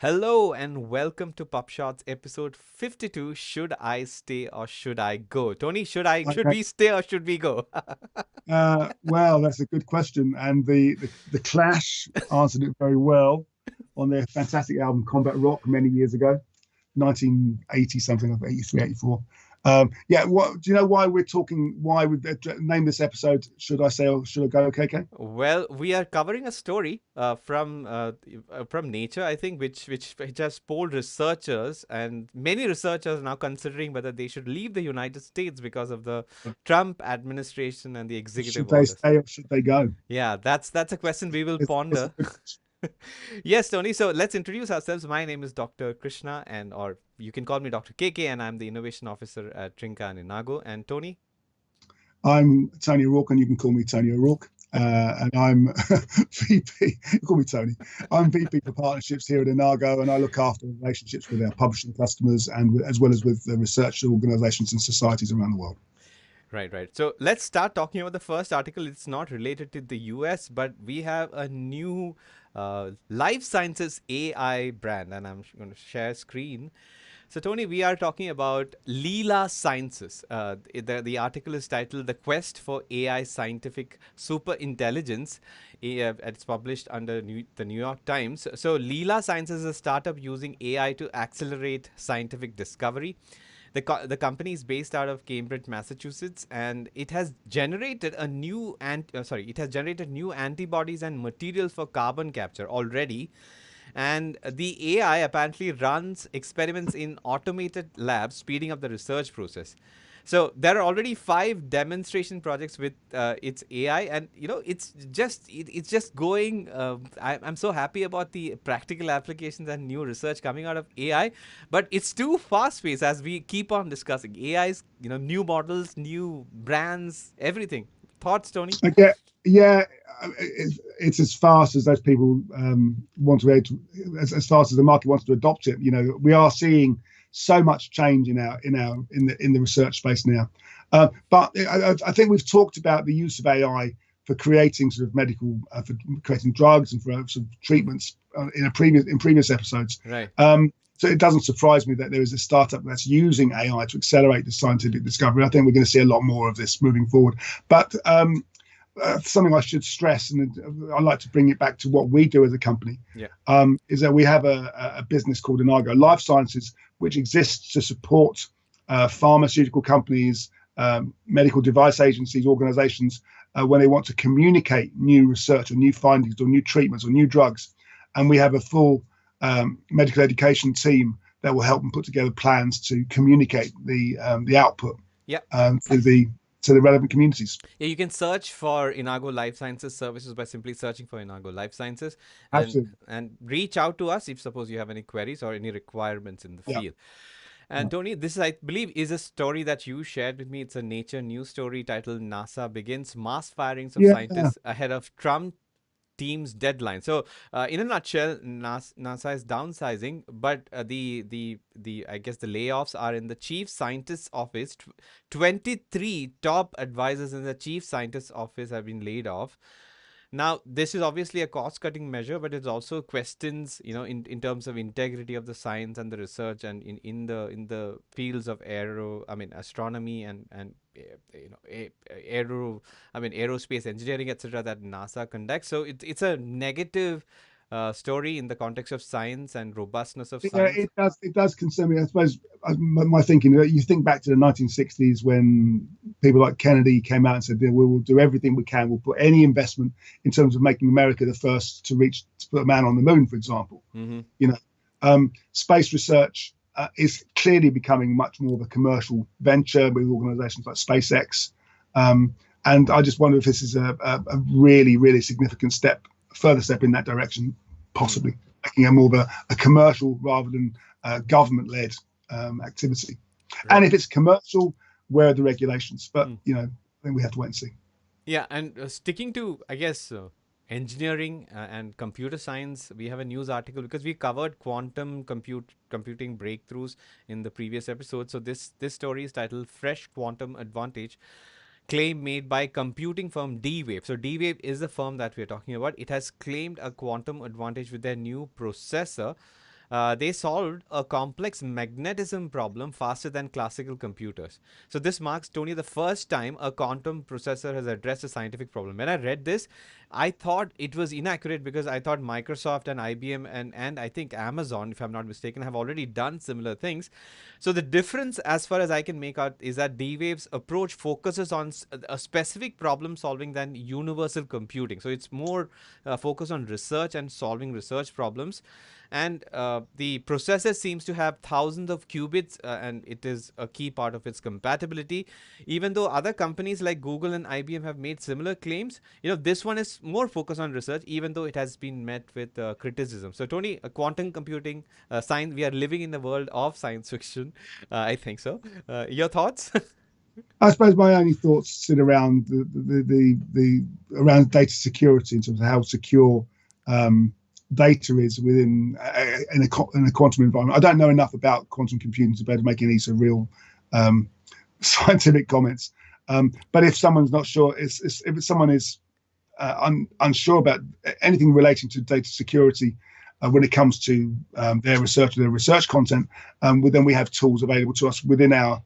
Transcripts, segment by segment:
Hello and welcome to PubShorts episode 52. Should I stay or should I go? Tony, should Okay. we stay or should we go? Well, that's a good question, and the Clash answered it very well on their fantastic album Combat Rock many years ago, 1980 something, like 83, 84. Yeah, what do you know why we're talking? Why would name this episode? Should I say or should I go? KK? Well, we are covering a story from Nature, I think, which has polled researchers, and many researchers are now considering whether they should leave the United States because of the Trump administration and the executive Should they orders. stay or should they go? Yeah, that's a question we will It's a ponder. good Yes, Tony. So let's introduce ourselves. My name is Dr. Krishna, and or you can call me Dr. KK, and I'm the innovation officer at Trinca and Inago. And Tony. I'm Tony O'Rourke, and you can call me Tony O'Rourke. And I'm VP. Call me Tony. I'm VP for partnerships here at Inago, and I look after relationships with our publishing customers and as well as with the research organisations and societies around the world. Right, right. So let's start talking about the first article. It's not related to the US, but we have a new life sciences AI brand, and I'm going to share screen. So, Tony, we are talking about Leela Sciences. The article is titled The Quest for AI Scientific Super Intelligence. It's published under the New York Times. So, Leela Sciences is a startup using AI to accelerate scientific discovery. The company is based out of Cambridge, Massachusetts, and it has generated it has generated new antibodies and materials for carbon capture already, and the AI apparently runs experiments in automated labs, speeding up the research process. So there are already 5 demonstration projects with its AI, and it's just going. I'm so happy about the practical applications and new research coming out of AI, but it's too fast paced as we keep on discussing AI's, new models, new brands, everything. Thoughts, Tony? Okay, yeah, it's as fast as those people want to, as fast as the market wants to adopt it. We are seeing so much change in the research space now. But I think we've talked about the use of AI for creating sort of medical, for creating drugs and for sort of treatments in previous episodes. Right. So it doesn't surprise me that there is a startup that's using AI to accelerate the scientific discovery. I think we're going to see a lot more of this moving forward. But something I should stress, and I like to bring it back to what we do as a company, Yeah. is that we have a business called Inago Life Sciences, which exists to support pharmaceutical companies, medical device agencies, organizations, when they want to communicate new research or new findings or new treatments or new drugs. And we have a full medical education team that will help them put together plans to communicate the output Yeah. to the relevant communities. Yeah, you can search for Inago Life Sciences services by simply searching for Inago Life Sciences, and Absolutely. and reach out to us if suppose you have any queries or any requirements in the Yeah. field. And Tony, this I believe is a story that you shared with me. It's a Nature news story titled "NASA begins mass firings of Yeah. scientists ahead of Trump team's deadline." So, in a nutshell, NASA is downsizing, but the I guess the layoffs are in the chief scientist's office. 23 top advisors in the chief scientist's office have been laid off. Now, this is obviously a cost-cutting measure, but it also questions, in terms of integrity of the science and the research, and in the fields of astronomy and aerospace engineering, etc., that NASA conducts. So it's a negative story in the context of science and robustness of Yeah, science. it does concern me. I suppose my thinking. You think back to the 1960s when people like Kennedy came out and said, "We will do everything we can. We'll put any investment in terms of making America the first to put a man on the moon," for example. Mm-hmm. You know, space research is clearly becoming much more of a commercial venture with organisations like SpaceX. And I just wonder if this is a really, really significant further step in that direction, Mm. possibly making it more of a commercial rather than government-led activity. And Right. if it's commercial, where are the regulations? But Mm. I think we have to wait and see. Yeah, and sticking to, I guess, engineering and computer science, we have a news article because we covered quantum computing breakthroughs in the previous episode. So this story is titled "Fresh Quantum Advantage." Claim made by computing firm D-Wave. So D-Wave is the firm that we're talking about. It has claimed a quantum advantage with their new processor, they solved a complex magnetism problem faster than classical computers. So this marks, Tony, the first time a quantum processor has addressed a scientific problem. When I read this, I thought it was inaccurate because I thought Microsoft and IBM and I think Amazon, if I'm not mistaken, have already done similar things. So the difference, as far as I can make out, is that D-Wave's approach focuses on a specific problem solving than universal computing. So it's more focused on research and solving research problems. And the processor seems to have thousands of qubits, and it is a key part of its compatibility. Even though other companies like Google and IBM have made similar claims, this one is more focused on research, even though it has been met with criticism. So, Tony, quantum computing, science, we are living in the world of science fiction. I think so. Your thoughts? I suppose my only thoughts sit around the around data security in terms of how secure data is within in a quantum environment. I don't know enough about quantum computing to be able to make any sort of real um, scientific comments. But if someone's not sure, if someone is unsure about anything relating to data security when it comes to their research or their research content, then we have tools available to us within our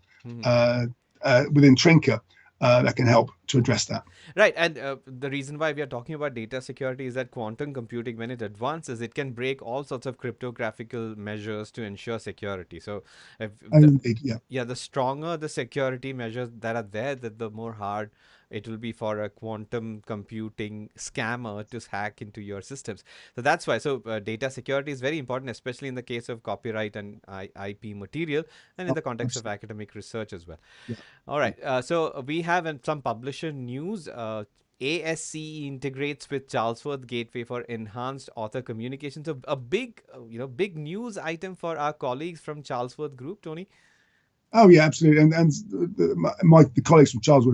within Trinker that can help to address that. Right, and the reason why we are talking about data security is that quantum computing, when it advances, it can break all sorts of cryptographic measures to ensure security. So, if the, Indeed, yeah. yeah, the stronger the security measures that are there, the more hard it will be for a quantum computing scammer to hack into your systems. So that's why. So data security is very important, especially in the case of copyright and IP material, and in Oh, the context of absolutely. academic research as well. Yeah. All right. So we have some publisher news. ASCE integrates with Charlesworth Gateway for enhanced author communication. So a big, big news item for our colleagues from Charlesworth Group, Tony. Oh yeah, absolutely. And the colleagues from Charles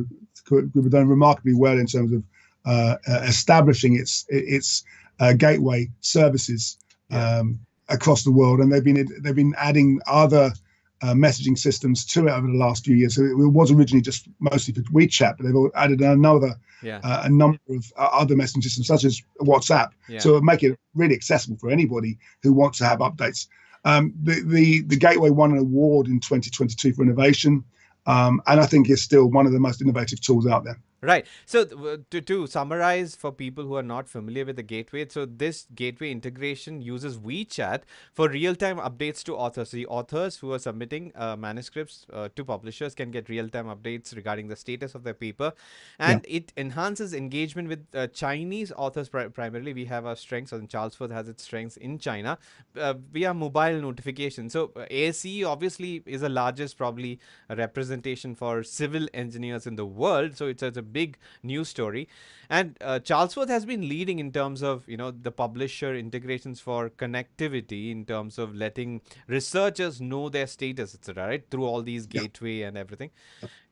have done remarkably well in terms of establishing its gateway services Yeah. across the world, and they've been adding other messaging systems to it over the last few years. So it was originally just mostly for WeChat, but they've added Yeah. a number of other messaging systems such as WhatsApp. Yeah. So it'll make it really accessible for anybody who wants to have updates. The Gateway won an award in 2022 for innovation, and I think it's still one of the most innovative tools out there. Right. So to summarize for people who are not familiar with the gateway, so this gateway integration uses WeChat for real-time updates to authors. The authors who are submitting manuscripts to publishers can get real-time updates regarding the status of their paper, Yeah, and it enhances engagement with Chinese authors primarily. We have our strengths, and Charlesworth has its strengths in China via mobile notification. So ASCE obviously is the largest, probably a representation for civil engineers in the world. So it's a big news story, and Charlesworth has been leading in terms of the publisher integrations for connectivity, in terms of letting researchers know their status, etc. Right, through all these yeah. gateway and everything.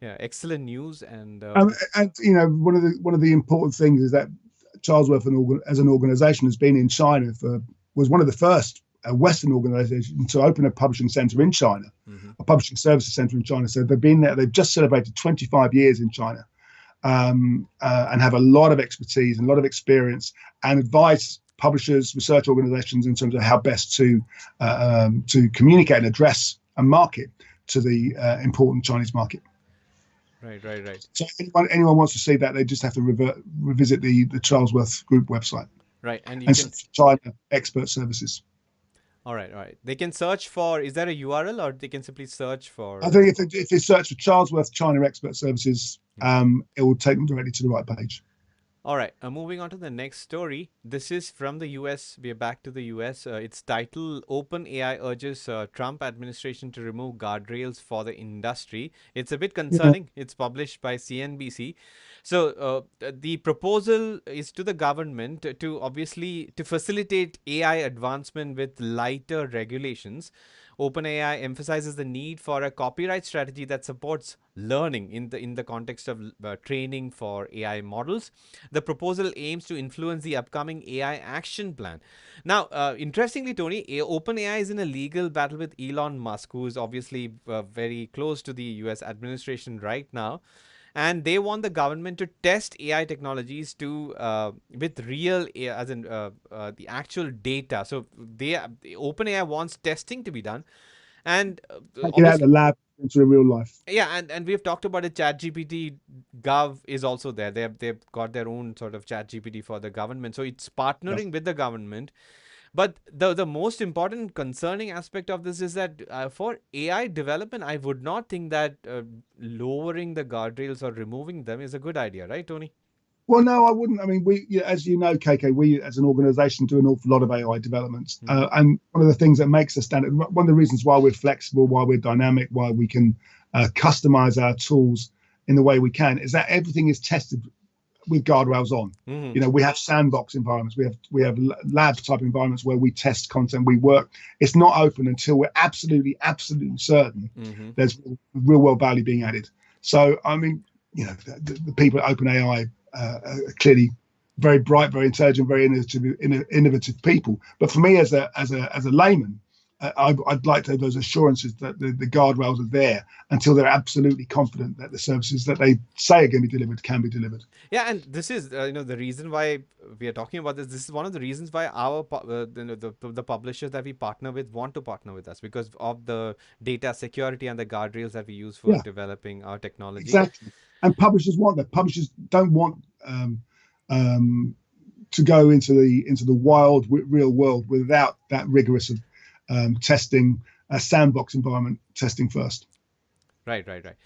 Yeah, excellent news, and And one of the important things is that Charlesworth as an organisation has been in China was one of the first Western organisations to open a publishing centre in China, mhm. a publishing services centre in China. So they've been there. They've just celebrated 25 years in China, and have a lot of expertise and a lot of experience and advise publishers, research organisations in terms of how best to communicate and address and market to the important Chinese market. Right, right, right. So anyone wants to see that, they just have to revisit the Charlesworth Group website Right, and you and can. China Expert Services. All right, all right. They can search for. Is there a URL, or they can simply search I for? think if they search for Charlesworth China Expert Services, it will take them directly to the right page. All right, moving on to the next story. This is from the US. We are back to the US. It's titled OpenAI urges Trump administration to remove guardrails for the industry. It's a bit Yeah, concerning. It's published by CNBC. So the proposal is to the government to obviously to facilitate AI advancement with lighter regulations. OpenAI emphasizes the need for a copyright strategy that supports learning in the context of training for AI models. The proposal aims to influence the upcoming AI action plan. Now, interestingly, Tony, OpenAI is in a legal battle with Elon Musk, who is obviously very close to the US administration right now. and they want the government to test AI technologies to with real AI, as in the actual data. So OpenAI wants testing to be done, and Take it out of the obviously, lab into the real life. yeah, and we've talked about it. ChatGPT Gov is also there. They've got their own sort of ChatGPT for the government. So it's Yes. partnering with the government. But the most important concerning aspect of this is that for AI development, I would not think that lowering the guardrails or removing them is a good idea, right, Tony? Well, no, I wouldn't. I mean, we, yeah, as you know, KK, we as an organisation do an awful lot of AI developments, Mm-hmm. and one of the things that makes us stand, one of the reasons why we're flexible, why we're dynamic, why we can customize our tools in the way we can, is that everything is tested with guardrails on. Mm-hmm. You know, we have sandbox environments, we have lab type environments where we test content, we work. It's not open until we're absolutely certain Mm-hmm. there's real world value being added. So, I mean, you know, the people at OpenAI are clearly very bright, very intelligent, very innovative people. But for me, as a layman, I'd like to have those assurances that the guardrails are there until they're absolutely confident that the services that they say are going to be delivered can be delivered. Yeah, and this is the reason why we are talking about this. This is one of the reasons why the publishers that we partner with want to partner with us, because of the data security and the guardrails that we use for Yeah, developing our technology. exactly. And publishers want that. Publishers don't want um, to go into the wild real world without that rigorous of testing, a sandbox environment testing first. Right, right, right.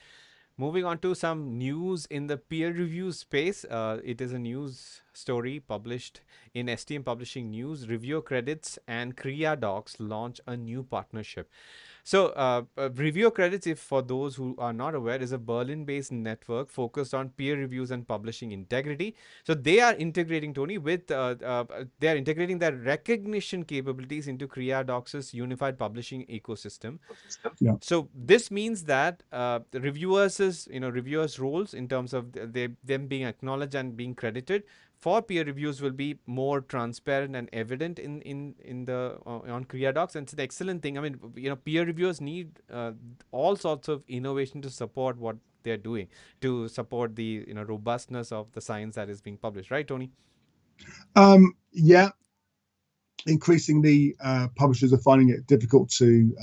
Moving on to some news in the peer review space. It is a news story published in STM Publishing News. Reviewer Credits and Kriya Docs launch a new partnership. So, Review Credits, if for those who are not aware, is a Berlin-based network focused on peer reviews and publishing integrity. So they are integrating, Tony, with they are integrating their recognition capabilities into Creadocs' unified publishing ecosystem. Yeah, So this means that the reviewers roles in terms of them being acknowledged and being credited for peer reviews will be more transparent and evident in the on Creadocs, and it's an excellent thing. I mean, peer reviewers need all sorts of innovation to support what they're doing, to support the robustness of the science that is being published, right, Tony? yeah. Increasingly, publishers are finding it difficult to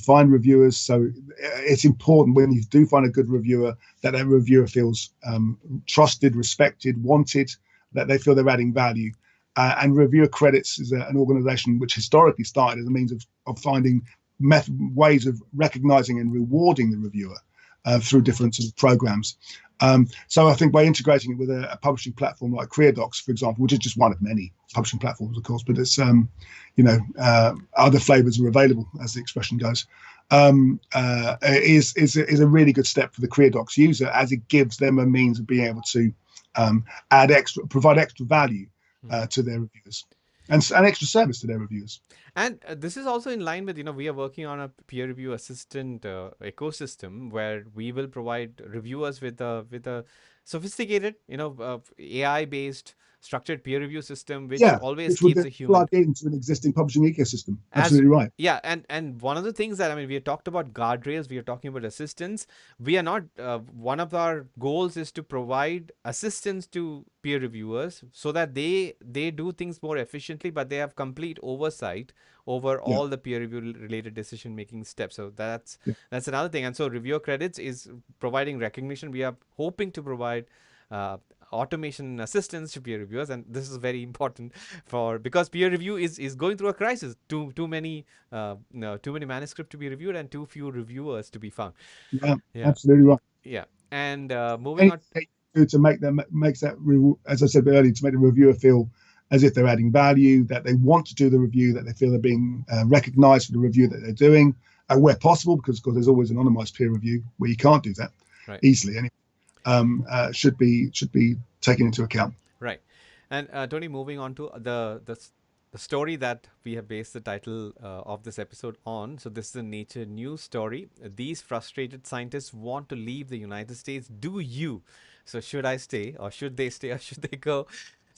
find reviewers. So it's important when you do find a good reviewer that reviewer feels trusted, respected, wanted, that they feel they're adding value. And Reviewer Credits is an organization which historically started as a means of finding ways of recognizing and rewarding the reviewer through different sort of programs. So I think by integrating it with a publishing platform like CreaDocs, for example, which is just one of many publishing platforms, of course, but it's other flavors are available, as the expression goes. Is a really good step for the CreaDocs user, as it gives them a means of being able to provide extra value Mm-hmm. to their reviewers, and extra service to their reviewers. And this is also in line with, we are working on a peer review assistant ecosystem where we will provide reviewers with a sophisticated, AI based structured peer review system, which Yeah, always which would keeps then a human. plug into an existing publishing ecosystem. As Absolutely right. Yeah, and one of the things that, I mean, we have talked about guardrails, we are talking about assistance. We are not One of our goals is to provide assistance to peer reviewers so that they do things more efficiently, but they have complete oversight over Yeah, all the peer review related decision making steps. So yeah. that's another thing. And so reviewer credits is providing recognition. We are hoping to provide uh, automation assistance to peer reviewers, and this is very important for, because peer review is going through a crisis. Too many no, too many manuscripts to be reviewed and too few reviewers to be found. Yeah, Yeah, absolutely right. yeah. And moving on. Anything to make them makes that, as I said earlier, to make the reviewer feel as if they're adding value, that they want to do the review, that they feel they're being recognised for the review that they're doing, where possible, because of course there's always an anonymised peer review where you can't do that Right, easily. Anyway, should be taken into account. right. And Tony, moving on to the story that we have based the title of this episode on. So this is a Nature news story. These frustrated scientists want to leave the United States. Do you? So should I stay, or should they stay, or should they go?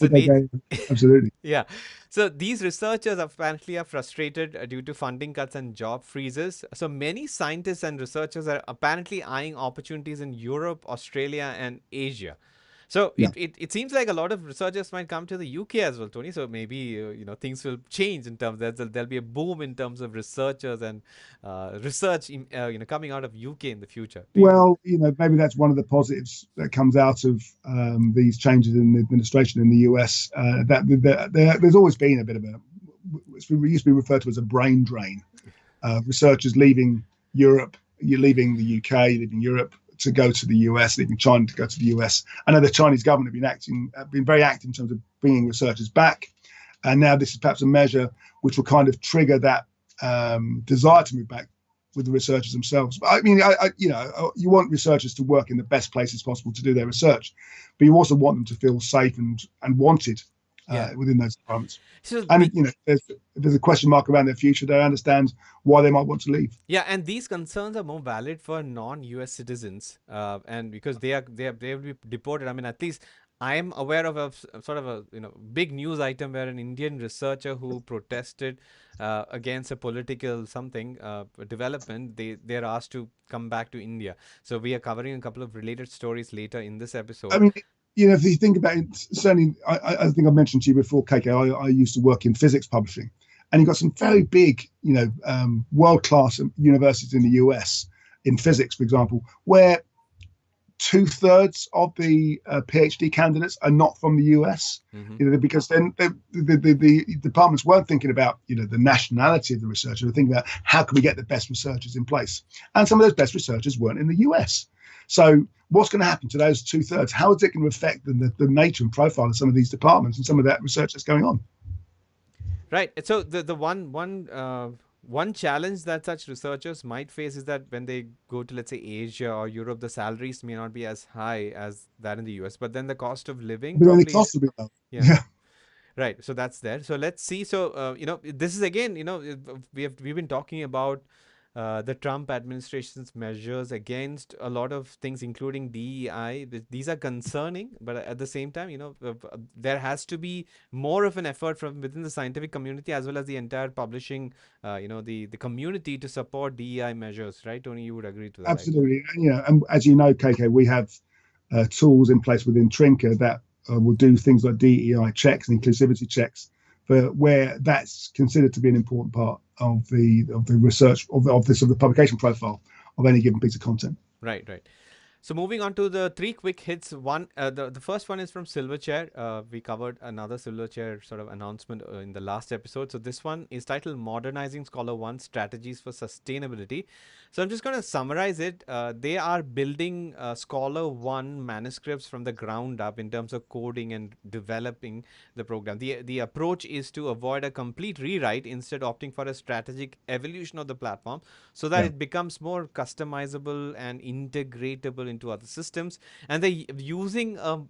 So Okay, absolutely. yeah. So these researchers apparently are frustrated due to funding cuts and job freezes. So many scientists and researchers are apparently eyeing opportunities in Europe, Australia, and Asia. So Yeah. it seems like a lot of researchers might come to the UK as well, Tony. So maybe things will change in terms that there'll be a boom in terms of researchers and research coming out of UK in the future. Do you? Well, maybe that's one of the positives that comes out of these changes in the administration in the US. There's always been a bit of it used to be referred to as a brain drain. Researchers leaving Europe, you're leaving the UK, you're leaving Europe to go to the US, leaving China to go to the US. I know the Chinese government have been very active in terms of bringing researchers back, and now this is perhaps a measure which will kind of trigger that desire to move back with the researchers themselves. But I mean, you want researchers to work in the best places possible to do their research, but you also want them to feel safe and wanted Yeah. within those departments. So And if there's a question mark around their future, they understand why they might want to leave. yeah, and these concerns are more valid for non-U.S. citizens, and because they will be deported. I mean, at least I am aware of sort of a big news item where an Indian researcher who protested against a political something development, they're asked to come back to India. So we are covering a couple of related stories later in this I episode. mean, if you think about it, certainly, I think I mentioned to you before, KK, I used to work in physics publishing, and you've got some very big, world-class universities in the US in physics, for example, where 2/3 of the PhD candidates are not from the US, Hmm. because then the departments weren't thinking about the nationality of the researcher. They're thinking about how can we get the best researchers in place, and some of those best researchers weren't in the US. So what's going to happen to those 2/3? How is it going to affect the nature and profile of some of these departments and some of that research that's going on? Right. So the one challenge that such researchers might face is that when they go to, let's say, Asia or Europe, the salaries may not be as high as that in the US, but then the cost of living But then the probably cost is. will be low. Yeah. Yeah. Right. So that's there. So let's see. So this is again, we've been talking about the Trump administration's measures against a lot of things, including DEI. These are concerning, but at the same time, there has to be more of an effort from within the scientific community as well as the entire publishing, the community to support DEI measures. Right, Tony? You would agree to that, right? Absolutely. And as you know, KK, we have tools in place within Trinker that will do things like DEI checks and inclusivity checks, for where that's considered to be an important part of the research of this of the publication profile of any given piece of content. Right, right. So moving on to the three quick hits. One, the first one is from Silverchair. We covered another Silverchair sort of announcement in the last episode. So this one is titled "Modernizing Scholar One: Strategies for Sustainability." So I'm just going to summarize it. They are building Scholar One manuscripts from the ground up in terms of coding and developing the program. The approach is to avoid a complete rewrite, instead opting for a strategic evolution of the platform so that Yeah. it becomes more customizable and integratable into other systems. And they're using a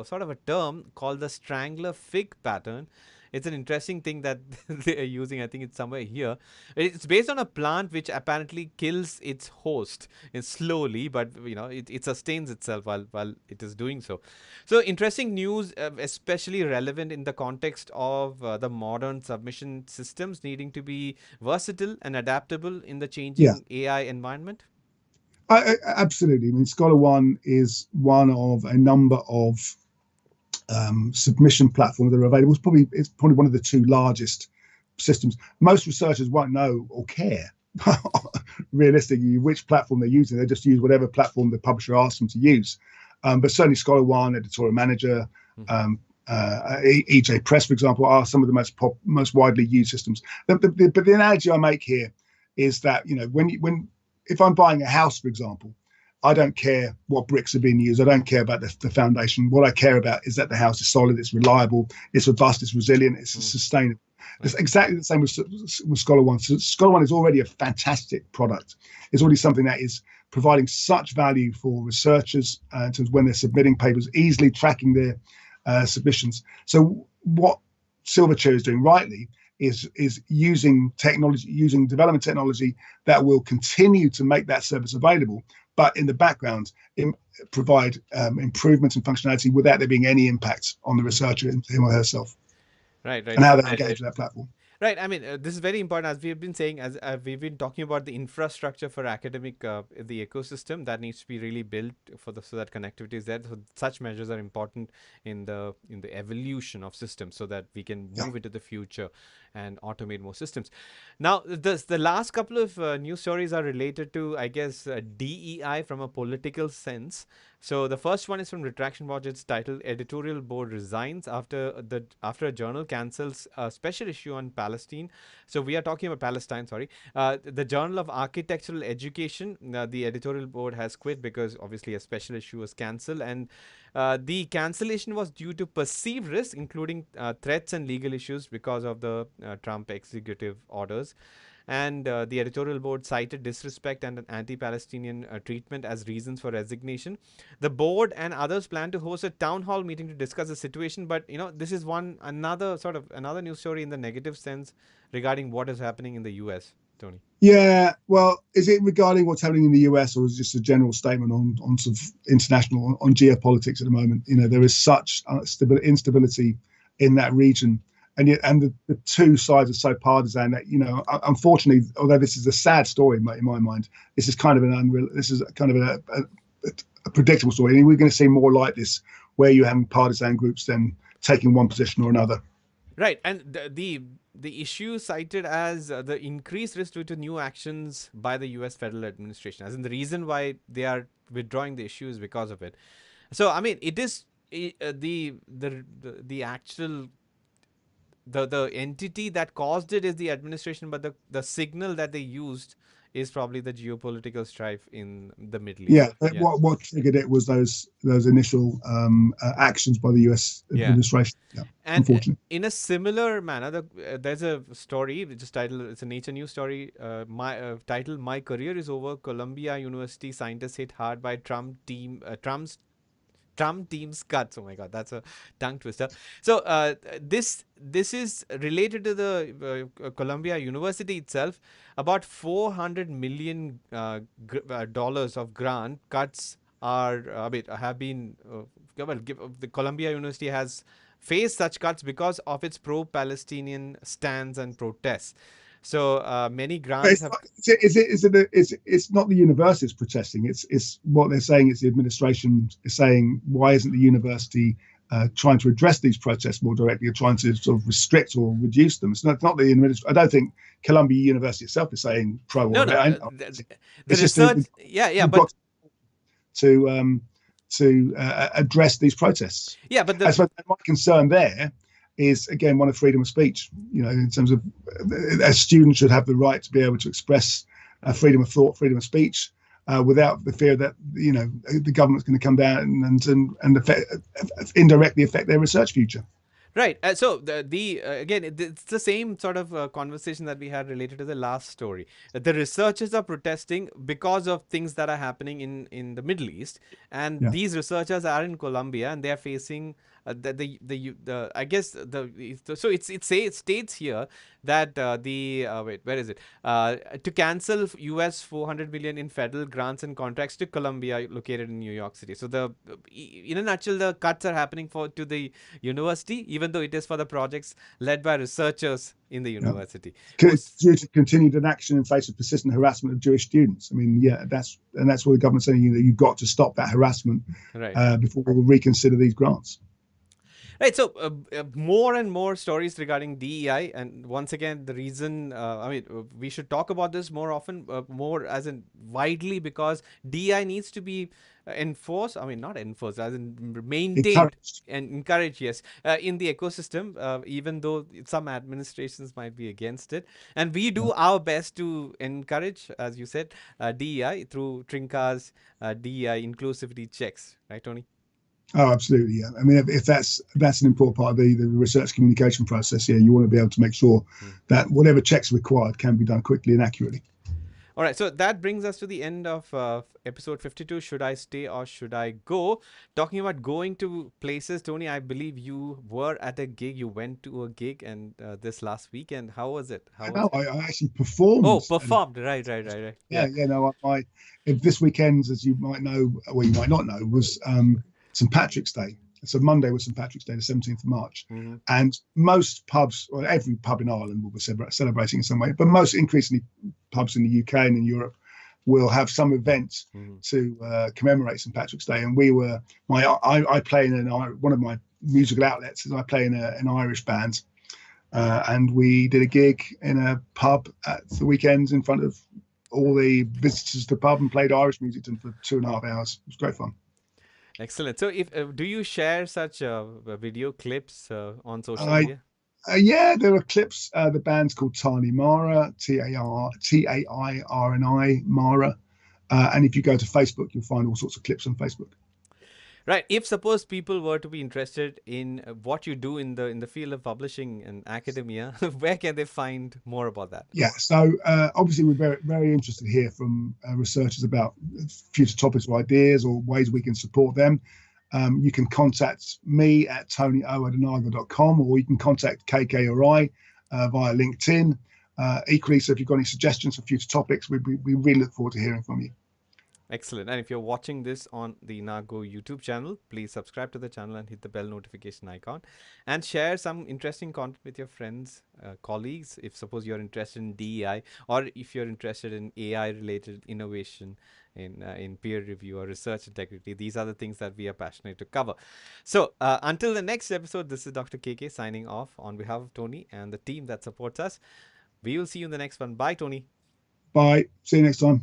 sort of a term called the strangler fig pattern. It's an interesting thing that they are using. I think it's somewhere here. It's based on a plant which apparently kills its host slowly, but it sustains itself while it is doing so. So interesting news, especially relevant in the context of the modern submission systems needing to be versatile and adaptable in the Yeah. changing AI environment. Absolutely. I mean, Scholar One is one of a number of submission platforms that are available. It's probably one of the two largest systems. Most researchers won't know or care realistically which platform they're using. They just use whatever platform the publisher asks them to use. But certainly Scholar One, Editorial Manager, EJ Press, for example, are some of the most widely used systems. But the analogy I make here is that when if I'm buying a house, for example, I don't care what bricks are being used. I don't care about the foundation. What I care about is that the house is solid, it's reliable, it's robust, it's resilient, it's sustainable. It's exactly the same with Scholar One. So Scholar One is already a fantastic product. It's already something that is providing such value for researchers in terms of when they're submitting papers, easily tracking their submissions. So what Silverchair is doing rightly is using technology, using development technology that will continue to make that service available, but in the background, provide improvements in functionality without there being any impact on the Mm. researcher, him or herself, Right, right. and how they engage with that platform. Right. I mean, this is very important. As we've been saying, as we've been talking about the infrastructure for academic, the ecosystem that needs to be really built for the so that connectivity is there. So such measures are important in the evolution of systems, so that we can Yeah. move into the future and automate more systems. Now, the last couple of news stories are related to, I guess, DEI from a political sense. So the first one is from Retraction Watch. It's titled "Editorial Board Resigns After a Journal Cancels a Special Issue on Palestine." So we are talking about Palestine. Sorry, the Journal of Architectural Education. The editorial board has quit because obviously a special issue was cancelled, and the cancellation was due to perceived risks, including threats and legal issues because of the Trump executive orders. And the editorial board cited disrespect and an anti Palestinian treatment as reasons for resignation. The board and others plan to host a town hall meeting to discuss the situation. But, this is another news story in the negative sense regarding what is happening in the US, Tony. Yeah, well, is it regarding what's happening in the US, or is it just a general statement on sort of international on geopolitics at the moment? There is such instability in that region, and yet, and the two sides are so partisan that unfortunately, although this is a sad story in my mind, this is kind of a predictable story, and we're going to see more like this, where you have partisan groups then taking one position or another. Right, and the issue cited as the increased risk due to new actions by the U.S. federal administration, as in the reason why they are withdrawing the issue is because of it. So, I mean, it is the actual the entity that caused it is the administration, but the signal that they used is probably the geopolitical strife in the Middle East. Yeah, Yeah, what triggered it was those initial actions by the U.S. yeah. administration. Yeah, And unfortunately. in a similar manner, there's a story which is titled, it's a Nature News story, titled "My Career is Over. Columbia University scientists hit hard by Trump team's cuts." Oh my God, that's a tongue twister. So this is related to the Columbia University itself. About $400 million dollars of grant cuts have been the Columbia University has faced such cuts because of its pro-Palestinian stands and protests. So many But grants have. it's not the universities protesting. It's what they're saying. It's the administration is saying, why isn't the university trying to address these protests more directly, or trying to sort of restrict or reduce them? It's not the administration. I don't think Columbia University itself is saying pro No, or no. The it's just research, yeah, we've but got to address these protests. yeah, but I suppose my concern there is, again, one of freedom of speech. In terms of a student should have the right to be able to express freedom of thought, freedom of speech, without the fear that the government's going to come down and indirectly affect their research future. right. So again, it's the same sort of conversation that we had related to the last story. The researchers are protesting because of things that are happening in the Middle East, and Yeah. these researchers are in Colombia, and they are facing the I guess so it states here that wait, where is it, to cancel US 400 million in federal grants and contracts to Columbia located in New York City. So in a nutshell, the cuts are happening to the university, even though it is for the projects led by researchers in the Yeah. university. Due to continued inaction in face of persistent harassment of Jewish students. I mean, yeah, that's what the government's saying. You've got to stop that harassment before we'll reconsider these grants. Right, so more and more stories regarding DEI, and once again, the reason we should talk about this more often, more as in widely, because DEI needs to be enforced. I mean, not enforced, as in maintained and encouraged. Yes, in the ecosystem, even though some administrations might be against it, and we do our best to encourage, as you said, DEI through Trinca's DEI inclusivity checks. Right, Tony? Oh, absolutely. Yeah. I mean, if that's an important part of the research communication process, yeah, you want to be able to make sure that whatever checks are required can be done quickly and accurately. All right, so that brings us to the end of episode 52. Should I stay or should I go? Talking about going to places, Tony, I believe you were at a gig. You went to a gig and this last weekend. How was it? How I was know. it? I actually Oh, performed at a performed. Right, right, right, right. yeah, Yeah. yeah. No, if this weekend, as you might know, or you might not know, was St Patrick's Day. So Monday was St Patrick's Day, the 17th of March, Mm-hmm. and most pubs, or every pub in Ireland, will be celebrating in some way. But most increasingly, pubs in the UK and in Europe will have some event Mm-hmm. to commemorate St Patrick's Day. And I play in one of my musical outlets is I play in an Irish band, and we did a gig in a pub at the weekends in front of all the visitors to the pub and played Irish music to them for 2.5 hours. It was great fun. Excellent. So, if do you share such video clips on social I media? Yeah, there are clips. The band's called Tani Mara, Tairni Mara, and if you go to Facebook, you'll find all sorts of clips on Facebook. Right. If suppose people were to be interested in what you do in the field of publishing and academia, where can they find more about that? Yeah, so obviously we're very interested to hear from researchers about future topics or ideas or ways we can support them. You can contact me at tonyo@anaga.com, or you can contact KK or I via LinkedIn. Equally, so if you've got any suggestions for future topics, we really look forward to hearing from you. Excellent. And if you're watching this on the Nago YouTube channel, please subscribe to the channel and hit the bell notification icon and share some interesting content with your friends, colleagues. If suppose you're interested in DEI or if you're interested in AI related innovation in peer review or research integrity, these are the things that we are passionate to cover. So until the next episode, this is Dr. KK signing off on behalf of Tony and the team that supports us. We will see you in the next one. Bye, Tony. Bye. See you next time.